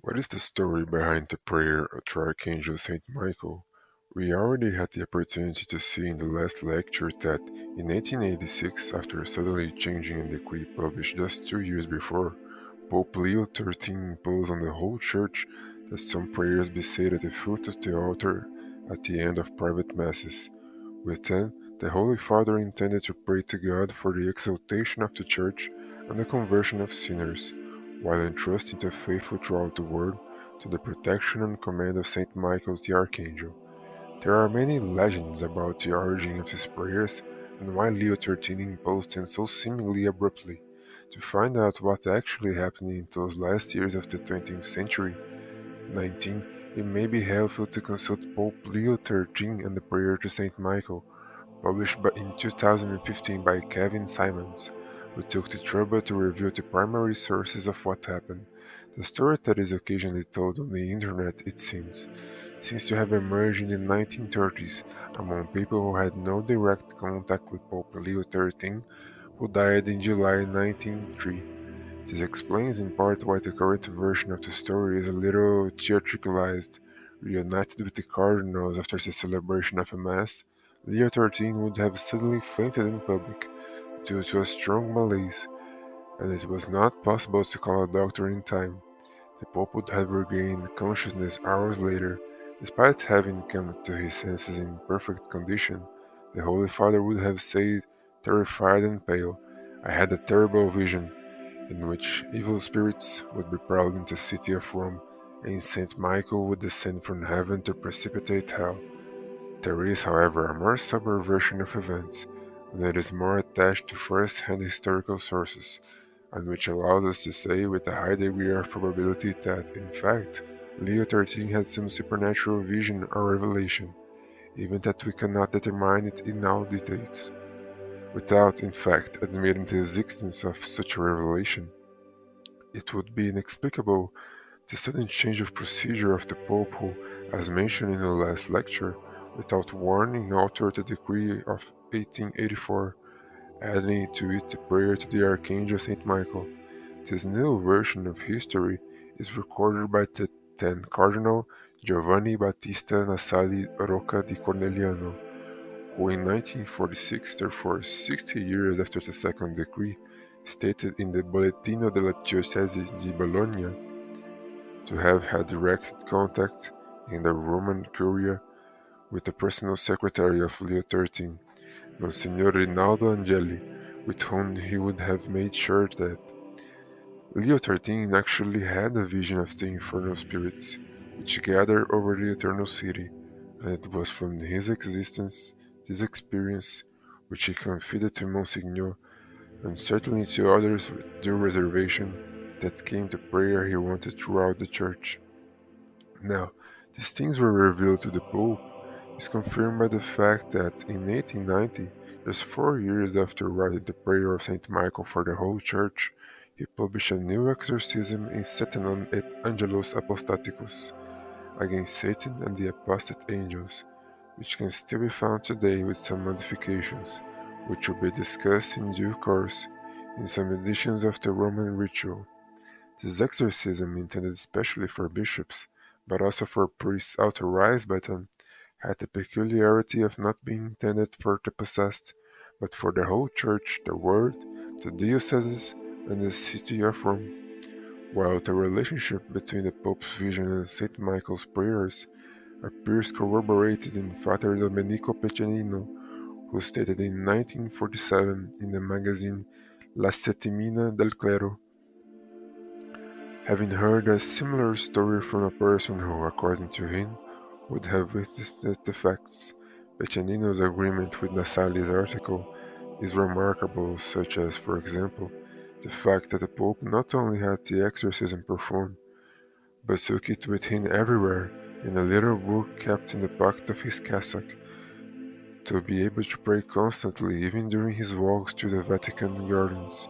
What is the story behind the prayer to Archangel Saint Michael? We already had the opportunity to see in the last lecture that in 1886, after suddenly changing a decree published just 2 years before, Pope Leo XIII imposed on the whole Church that some prayers be said at the foot of the altar at the end of private masses. With them, the Holy Father intended to pray to God for the exaltation of the Church and the conversion of sinners, while entrusting the faithful throughout the world to the protection and command of Saint Michael the Archangel. There are many legends about the origin of these prayers and why Leo XIII imposed them so seemingly abruptly. To find out what actually happened in those last years of the 20th century, 19, it may be helpful to consult Pope Leo XIII and the Prayer to Saint Michael, published in 2015 by Kevin Simons, who took the trouble to review the primary sources of what happened. The story that is occasionally told on the internet, it seems to have emerged in the 1930s among people who had no direct contact with Pope Leo XIII, who died in July 1903. This explains in part why the current version of the story is a little theatricalized. Reunited with the cardinals after the celebration of a mass, Leo XIII would have suddenly fainted in public due to a strong malaise, and it was not possible to call a doctor in time. The Pope would have regained consciousness hours later. Despite having come to his senses in perfect condition, the Holy Father would have said, terrified and pale, "I had a terrible vision in which evil spirits would be prowling the city of Rome, and Saint Michael would descend from heaven to precipitate hell." There is, however, a more sober version of events, and it is more attached to first-hand historical sources, and which allows us to say with a high degree of probability that, in fact, Leo XIII had some supernatural vision or revelation, even that we cannot determine it in all details. Without, in fact, admitting the existence of such a revelation, it would be inexplicable the sudden change of procedure of the Pope who, as mentioned in the last lecture, without warning altered the decree of 1884, adding to it the prayer to the Archangel Saint Michael. This new version of history is recorded by the then Cardinal Giovanni Battista Nassali Rocca di Corneliano, who in 1946, therefore 60 years after the second decree, stated in the Bollettino della Diocesi di Bologna to have had direct contact in the Roman Curia with the personal secretary of Leo XIII, Monsignor Rinaldo Angeli, with whom he would have made sure that Leo XIII actually had a vision of the infernal spirits, which gathered over the eternal city, and it was from his existence, this experience, which he confided to Monsignor, and certainly to others with due reservation, that came the prayer he wanted throughout the Church. Now, these things were revealed to the Pope is confirmed by the fact that in 1890, just 4 years after writing the prayer of Saint Michael for the whole Church, he published a new exorcism in Satanan et Angelos Apostaticus against Satan and the apostate angels, which can still be found today with some modifications, which will be discussed in due course in some editions of the Roman Ritual. This exorcism, intended especially for bishops, but also for priests authorized by them, had the peculiarity of not being intended for the possessed, but for the whole Church, the world, the dioceses, and the city of Rome, while the relationship between the Pope's vision and St. Michael's prayers appears corroborated in Father Domenico Piccinino, who stated in 1947 in the magazine La Settimana del Clero, having heard a similar story from a person who, according to him, would have witnessed the facts. Piccinino's agreement with Nassali's article is remarkable, such as, for example, the fact that the Pope not only had the exorcism performed, but took it with him everywhere in a little book kept in the pocket of his cassock, to be able to pray constantly even during his walks through the Vatican gardens.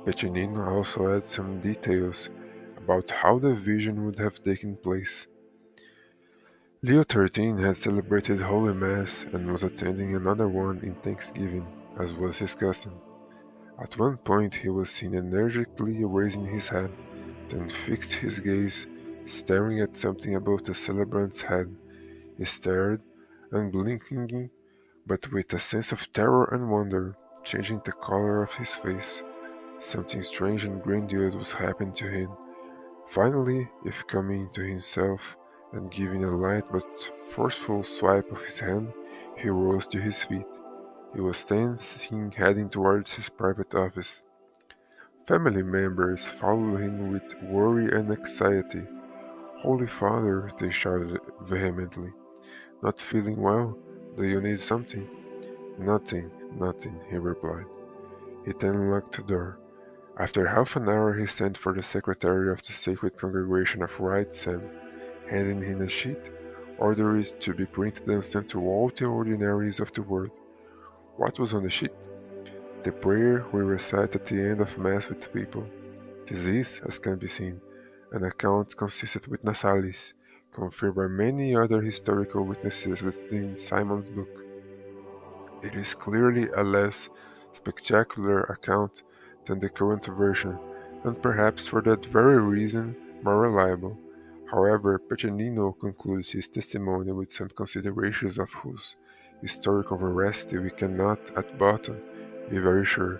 Piccinino also adds some details about how the vision would have taken place. Leo XIII had celebrated Holy Mass and was attending another one in Thanksgiving, as was his custom. At one point he was seen energetically raising his head, then fixed his gaze staring at something above the celebrant's head. He stared, unblinking, but with a sense of terror and wonder, changing the color of his face. Something strange and grandiose was happening to him. Finally, if coming to himself and giving a light but forceful swipe of his hand, he rose to his feet. He was then seen heading towards his private office. Family members followed him with worry and anxiety. "Holy Father," they shouted vehemently, "not feeling well? Do you need something?" "Nothing, nothing," he replied. He then locked the door. After half an hour he sent for the secretary of the Sacred Congregation of Rites and, handing him a sheet, ordered it to be printed and sent to all the ordinaries of the world. What was on the sheet? The prayer we recite at the end of Mass with people. This is, as can be seen, an account consistent with Nasalis, confirmed by many other historical witnesses within Simon's book. It is clearly a less spectacular account than the current version, and perhaps for that very reason more reliable. However, Peccenino concludes his testimony with some considerations of whose historical veracity we cannot, at bottom, be very sure.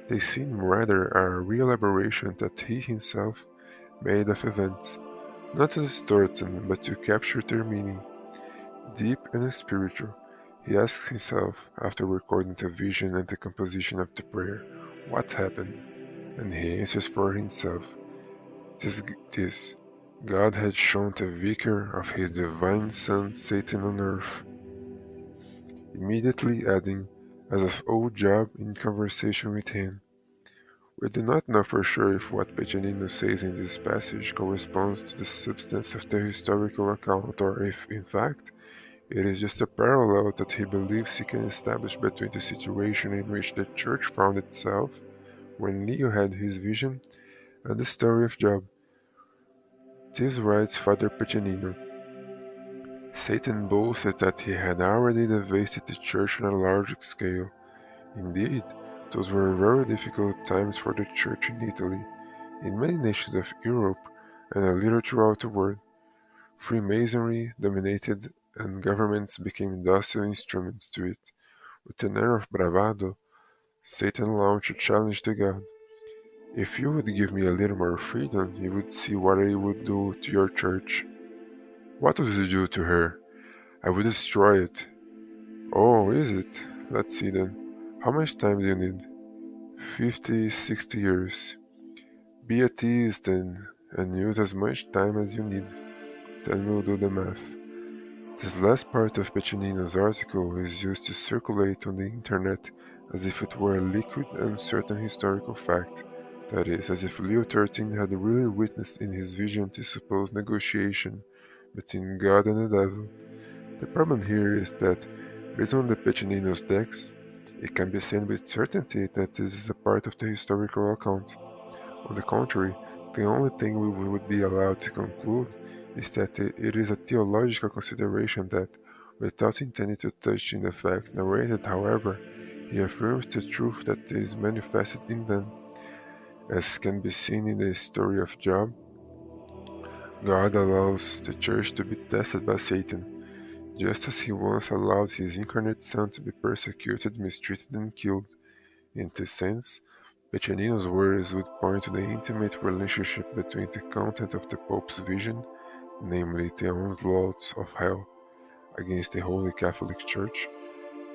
They seem rather a re-elaboration that he himself made of events, not to distort them, but to capture their meaning. Deep and spiritual, he asks himself, after recording the vision and the composition of the prayer, what happened, and he answers for himself. This God had shown the vicar of his divine son Satan on earth, immediately adding, as of old Job in conversation with him. We do not know for sure if what Peccenino says in this passage corresponds to the substance of the historical account, or if, in fact, it is just a parallel that he believes he can establish between the situation in which the church found itself when Leo had his vision and the story of Job. This writes Father Peccenino. Satan boasted that he had already devastated the church on a large scale. Indeed, those were very difficult times for the church in Italy, in many nations of Europe, and a little throughout the world. Freemasonry dominated and governments became docile instruments to it. With an air of bravado, Satan launched a challenge to God. If you would give me a little more freedom, you would see what I would do to your church. What would you do to her? I would destroy it. Oh, is it? Let's see then. How much time do you need? 50, 60 years. Be at ease then, and use as much time as you need. Then we'll do the math. This last part of Peccenino's article is used to circulate on the internet as if it were a liquid and certain historical fact, that is, as if Leo XIII had really witnessed in his vision the supposed negotiation between God and the devil. The problem here is that, based on the Peccenino's text, it can be said with certainty that this is a part of the historical account. On the contrary, the only thing we would be allowed to conclude is that it is a theological consideration that, without intending to touch in the facts narrated, however, he affirms the truth that is manifested in them. As can be seen in the story of Job, God allows the church to be tested by Satan, just as he once allowed his incarnate Son to be persecuted, mistreated, and killed. In this sense, Peccenino's words would point to the intimate relationship between the content of the Pope's vision, namely the onslaughts of hell against the Holy Catholic Church,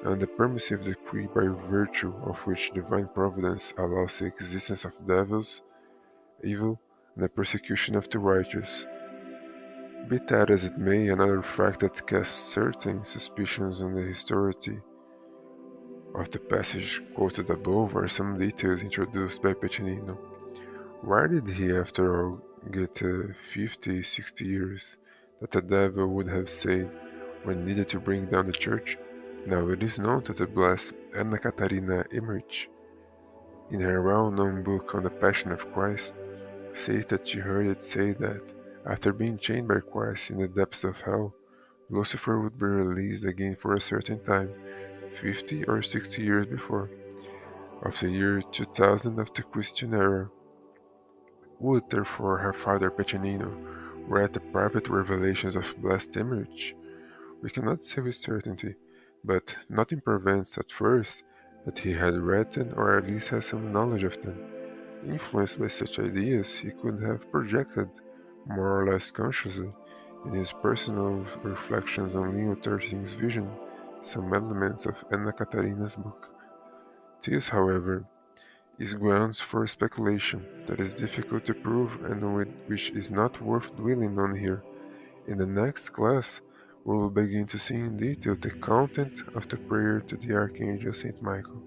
and the permissive decree by virtue of which divine providence allows the existence of devils, evil, and the persecution of the righteous. Be that as it may, another fact that casts certain suspicions on the historicity of the passage quoted above are some details introduced by Peccenino. Why did he, after all, get 50, 60 years that the devil would have said when needed to bring down the church? Now it is known that the blessed Anna Catarina Emmerich, in her well-known book on the Passion of Christ, says that she heard it say that, after being chained by Christ in the depths of hell, Lucifer would be released again for a certain time, 50 or 60 years before, of the year 2000 of the Christian era. Would therefore her father Peccenino, read the private revelations of blessed image, we cannot say with certainty, but nothing prevents at first that he had read them or at least had some knowledge of them. Influenced by such ideas, he could have projected, more or less consciously, in his personal reflections on Leo XIII's vision, some elements of Anna Catarina's book. This, however, is grounds for speculation that is difficult to prove and which is not worth dwelling on here. In the next class, we will begin to see in detail the content of the prayer to the Archangel Saint Michael.